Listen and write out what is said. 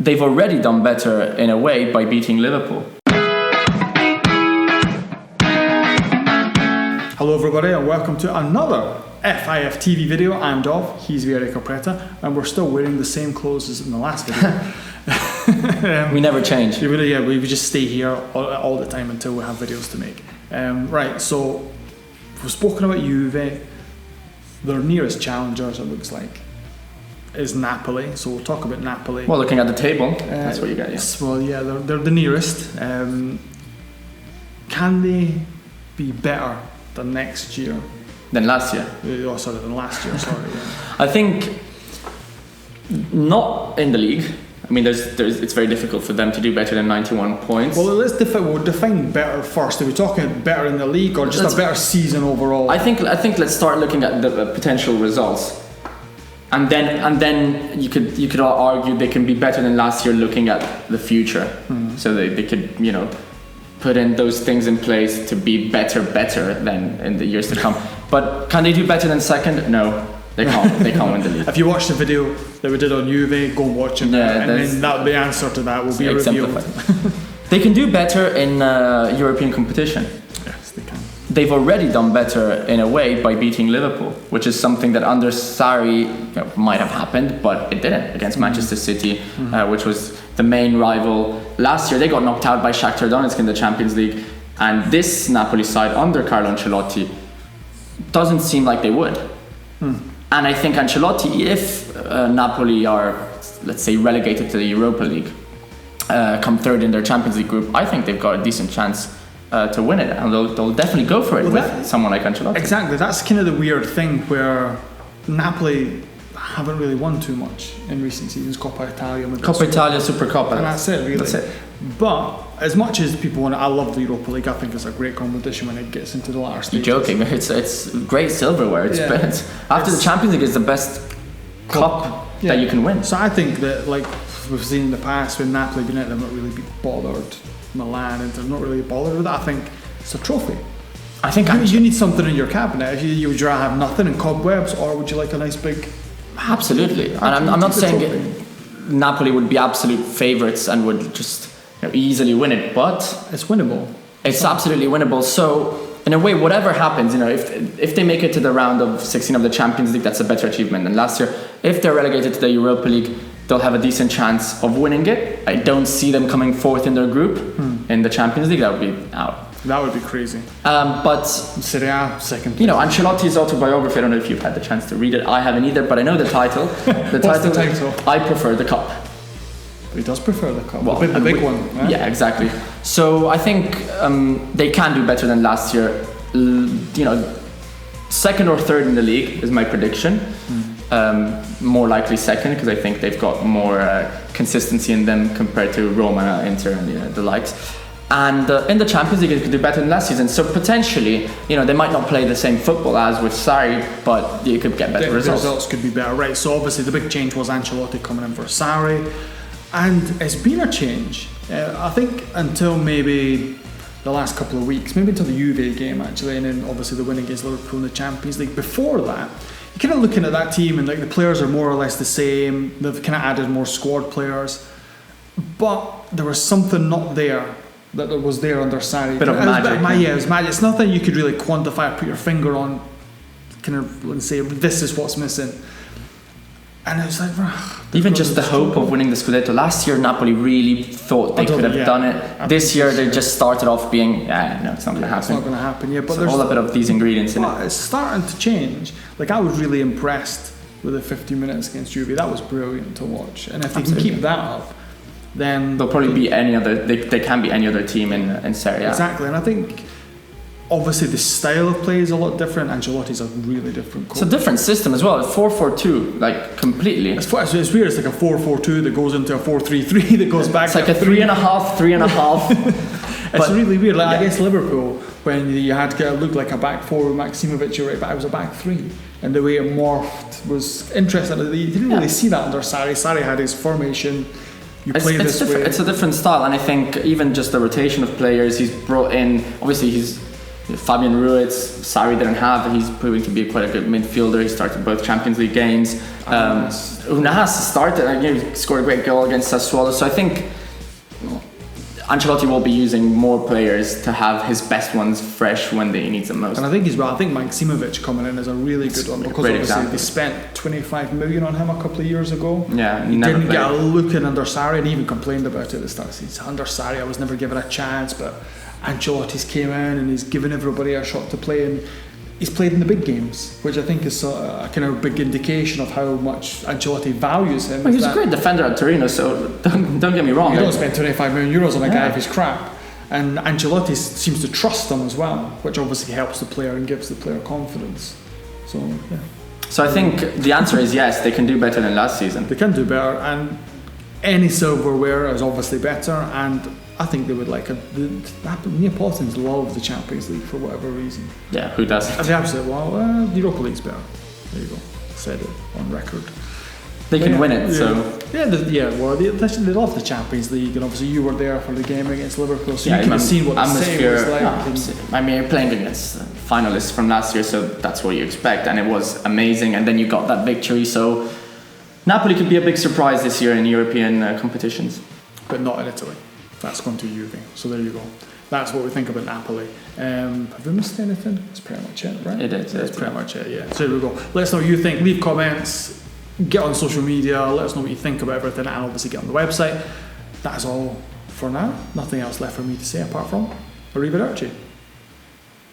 they've already done better in a way by beating Liverpool. Hello everybody and welcome to another FIF TV video. I'm Dov, he's Vieri Capretta, and we're still wearing the same clothes as in the last video. We never change. We just stay here all the time until we have videos to make. Right, so we've spoken about Juve. Their nearest challengers, it looks like, is Napoli. So we'll talk about Napoli. Well, looking at the table, that's what you get. Yeah. Well, yeah, they're the nearest. Can they be better than next year? Than last year? Than last year, sorry. Yeah. I think not in the league. I mean, it's very difficult for them to do better than 91 points. Well, we'll define better first. Are we talking better in the league or just a better season overall? I think let's start looking at the potential results, and then you could argue they can be better than last year looking at the future. So they could put in those things in place to be better than in the years to come. But can they do better than second? No. They can't win the league. If you watch the video that we did on Juve, go and watch it, and then the answer to that will be revealed. They can do better in European competition. Yes, they can. They've already done better in a way by beating Liverpool, which is something that under Sarri might have happened, but it didn't against Manchester City, which was the main rival. Last year they got knocked out by Shakhtar Donetsk in the Champions League, and this Napoli side under Carlo Ancelotti doesn't seem like they would. And I think Ancelotti, if Napoli are, let's say, relegated to the Europa League, come third in their Champions League group, I think they've got a decent chance to win it, and they'll definitely go for it with someone like Ancelotti. Exactly, that's kind of the weird thing where Napoli haven't really won too much in recent seasons. Coppa Italia, Supercoppa, and that's it really. That's it. But as much as people want, I love the Europa League. I think it's a great competition when it gets into the latter stages. You're joking? It's great silverware. After the Champions League, it's the best cup that you can win. So I think that, like we've seen in the past, when Napoli have not really been bothered. Milan, and they're not really bothered with that. I think it's a trophy. I think you need something in your cabinet. Would you rather have nothing and cobwebs, or would you like a nice big? Absolutely, and I'm not saying Napoli would be absolute favourites and would just easily win it, but it's winnable. It's absolutely winnable. So in a way, whatever happens, if they make it to the round of 16 of the Champions League, that's a better achievement than last year. If they're relegated to the Europa League, they'll have a decent chance of winning it. I don't see them coming fourth in their group in the Champions League. That would be out. That would be crazy. But Serie A, second place. Ancelotti's autobiography, I don't know if you've had the chance to read it. I haven't either, but I know the title. What's the title? I prefer the cup. He does prefer the cup. Well, the big one. Right? Yeah, exactly. So I think they can do better than last year. Second or third in the league is my prediction. More likely second, because I think they've got more consistency in them compared to Roma, Inter, and the likes. And in the Champions League, they could do better than last season. So potentially, they might not play the same football as with Sarri, but you could get better results. The results could be better, right? So obviously the big change was Ancelotti coming in for Sarri, and it's been a change. I think until maybe the last couple of weeks, maybe until the Juve game actually, and then obviously the win against Liverpool in the Champions League. Before that, you're kind of looking at that team and the players are more or less the same. They've kind of added more squad players, but there was something not there that was there under Sarri. Bit of magic. It was magic. It's nothing you could really quantify or put your finger on, kind of, let's say, this is what's missing. And it was like, even just the hope of winning the Scudetto. Last year, Napoli really thought they could have done it. This year, they just started off being, no, it's not going to happen. It's not going to happen, yeah. But there's all a bit of these ingredients in it. It's starting to change. I was really impressed with the 50 minutes against Juve. That was brilliant to watch. And if they can keep that up, then they'll probably be any other. They can be any other team in Serie A. Exactly, and I think obviously the style of play is a lot different. Ancelotti's a really different coach. It's a different system as well. 4-4-2, completely. It's weird. It's like a 4-4-2 that goes into a 4-3-3 that goes back. It's like a 3.5. It's really weird. Against Liverpool, when you had to look like a back four with Maksimovic, you're right, but I was a back three. And the way it morphed was interesting. You didn't really see that under Sarri. Sarri had his formation. This way. It's a different style, and I think even just the rotation of players he's brought in. Obviously, he's Fabian Ruiz, Sarri didn't have. He's proving to be quite a good midfielder. He started both Champions League games. Unas started, he scored a great goal against Sassuolo. So I think Ancelotti will be using more players to have his best ones fresh when he needs them most. And I think he's right. I think Maksimovic coming in is a really good one, because obviously example. they spent 25 million on him a couple of years ago. Yeah, he didn't get a look in under Sarri, and he even complained about it at the start. He said, under Sarri I was never given a chance, but Ancelotti's came in and he's given everybody a shot to play, and he's played in the big games, which I think is a kind of big indication of how much Ancelotti values him. Well, he's a great defender at Torino, so don't get me wrong. You don't spend 25 million euros on a guy if he's crap. And Ancelotti seems to trust him as well, which obviously helps the player and gives the player confidence. So, yeah. So I think the answer is yes, they can do better than last season. They can do better, and any silverware is obviously better, and I think they would like it. The Neapolitans love the Champions League for whatever reason. Yeah, who doesn't? They absolutely, well, the Europa League's better. There you go. Said it on record. They can win it, yeah. so... Well, they love the Champions League, and obviously you were there for the game against Liverpool, so you can have seen what the atmosphere was like. I mean, you're playing against finalists from last year, so that's what you expect, and it was amazing, and then you got that victory, so Napoli could be a big surprise this year in European competitions. But not in Italy. That's going to Juve, so there you go. That's what we think about Napoli. Have we missed anything? That's pretty much it, right? It is. That's pretty much it, yeah. So there we go. Let us know what you think. Leave comments. Get on social media. Let us know what you think about everything, and obviously get on the website. That is all for now. Nothing else left for me to say apart from arrivederci.